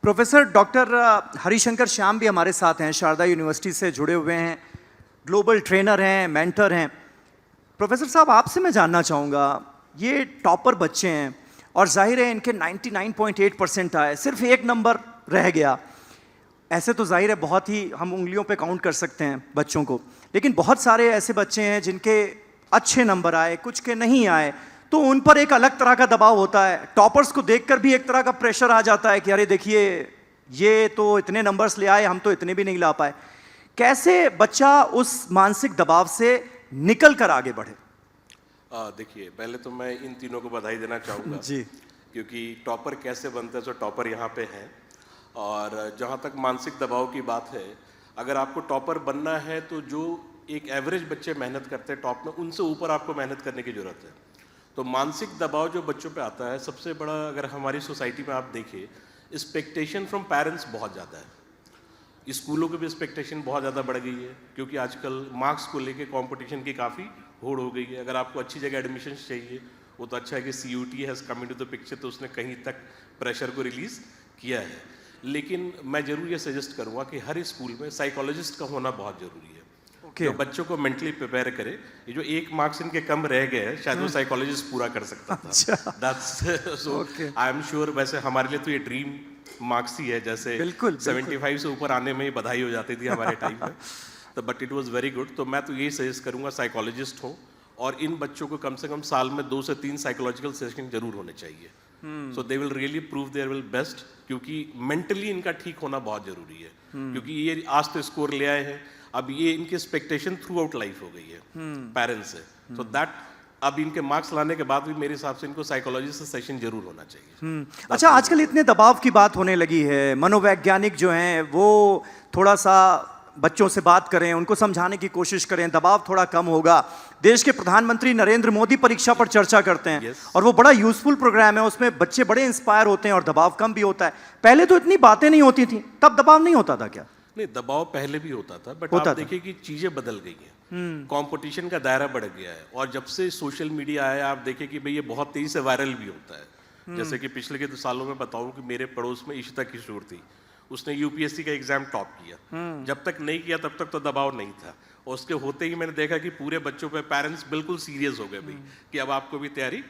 Professor doctor Harishankar Shyam भी हमारे साथ हैं, शारदा यूनिवर्सिटी से जुड़े हुए हैं, ग्लोबल ट्रेनर हैं, मेंटर हैं। प्रोफेसर साहब, आपसे मैं जानना चाहूँगा, ये टॉपर बच्चे हैं और जाहिर है इनके 99.8% आए, सिर्फ एक नंबर रह गया। ऐसे तो जाहिर है बहुत ही हम उंगलियों पे काउंट कर सकते हैं बच्चों को, लेकिन बहुत सारे ऐसे बच्चे हैं जिनके अच्छे नंबर आए, कुछ के नहीं आए, तो उन पर एक अलग तरह का दबाव होता है। टॉपर्स को देखकर भी एक तरह का प्रेशर आ जाता है कि अरे देखिए ये तो इतने नंबर्स ले आए, हम तो इतने भी नहीं ला पाए। कैसे बच्चा उस मानसिक दबाव से निकल कर आगे बढ़े? देखिए, पहले तो मैं इन तीनों को बधाई देना चाहूँगा जी, क्योंकि टॉपर कैसे बनते हैं, सो टॉपर यहाँ पे हैं। और जहाँ तक मानसिक दबाव की बात है, अगर आपको टॉपर बनना है तो जो एक एवरेज बच्चे मेहनत करते हैं टॉप में, उनसे ऊपर आपको मेहनत करने की ज़रूरत है। तो मानसिक दबाव जो बच्चों पे आता है, सबसे बड़ा अगर हमारी सोसाइटी में आप देखिए, एक्सपेक्टेशन फ्रॉम पेरेंट्स बहुत ज़्यादा है। स्कूलों की भी एक्सपेक्टेशन बहुत ज़्यादा बढ़ गई है क्योंकि आजकल मार्क्स को लेके कंपटीशन की काफ़ी होड़ हो गई है। अगर आपको अच्छी जगह एडमिशन चाहिए, वो तो अच्छा है कि CUT has come into the picture, तो उसने कहीं तक प्रेशर को रिलीज़ किया है। लेकिन मैं ज़रूर ये सजेस्ट करूँगा कि हर स्कूल में साइकोलॉजिस्ट का होना बहुत ज़रूरी है, जो बच्चों को मेंटली प्रिपेयर करे। ये जो 1 मार्क्स इनके कम रह गए हैं, शायद वो साइकोलॉजिस्ट पूरा कर सकता था। That's so I am sure. वैसे हमारे लिए तो ये ड्रीम मार्क्स ही है, जैसे बिल्कुल 75 से ऊपर आने में ही बधाई हो जाती थी हमारे टाइम में। तो but it was very good. तो मैं तो यही सजेस्ट करूंगा साइकोलॉजिस्ट हो, और इन बच्चों को कम से कम साल में 2 से 3 साइकोलॉजिकल सेशन जरूर होने चाहिए। So they will really prove there will best, क्योंकि मेंटली इनका ठीक होना बहुत जरूरी है। क्योंकि ये आज तो स्कोर ले आए हैं, अब ये इनकी एक्सपेक्टेशन थ्रू आउट लाइफ हो गई है पेरेंट्स से। सो दैट अब इनके मार्क्स लाने के बाद भी मेरे हिसाब से इनको साइकोलॉजी से सेशन जरूर होना चाहिए। अच्छा, आजकल इतने दबाव की बात होने लगी है, मनोवैज्ञानिक जो हैं वो थोड़ा सा बच्चों से बात करें, उनको समझाने की कोशिश करें, दबाव थोड़ा कम होगा। देश के प्रधानमंत्री नरेंद्र मोदी परीक्षा पर चर्चा करते हैं और वो बड़ा यूजफुल प्रोग्राम है, उसमें बच्चे बड़े इंस्पायर होते हैं और दबाव कम भी होता है। पहले तो इतनी बातें नहीं होती थी, तब दबाव नहीं होता था क्या? नहीं, दबाव पहले भी होता था, बट आप देखिए कि चीजें बदल गई हैं। कंपटीशन का दायरा बढ़ गया है, और जब से सोशल मीडिया आया, आप देखिए कि भाई ये बहुत तेजी से वायरल भी होता है। जैसे कि पिछले के 2 सालों में बताऊं कि मेरे पड़ोस में इशिता किशोर थी, उसने UPSC का एग्जाम टॉप किया। जब तक नहीं किया तब तक तो दबाव नहीं था, और उसके होते ही मैंने देखा कि पूरे बच्चों पे पेरेंट्स बिल्कुल सीरियस हो गए भाई कि अब आपको भी तैयारी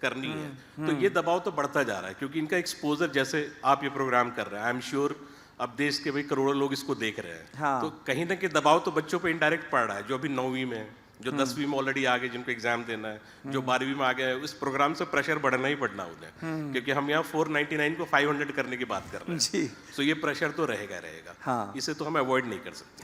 करनी है। तो ये दबाव तो बढ़ता जा रहा है क्योंकि इनका एक्सपोजर, जैसे आप ये प्रोग्राम कर रहे हैं, आई एम श्योर अब देश के भाई करोड़ों लोग इसको देख रहे हैं। हाँ। तो कहीं ना कहीं दबाव तो बच्चों पे इनडायरेक्ट पड़ रहा है, जो अभी 9वीं में है, जो 10वीं में ऑलरेडी आ गए, जिनको एग्जाम देना है, जो 12वीं में आ गए, इस प्रोग्राम से प्रेशर बढ़ना ही पड़ना उन्हें, क्योंकि हम यहाँ 499 को 500 करने की बात कर रहे हैं। जी। तो ये प्रेशर तो रहेगा। हाँ। इसे तो हम अवॉइड नहीं कर सकते।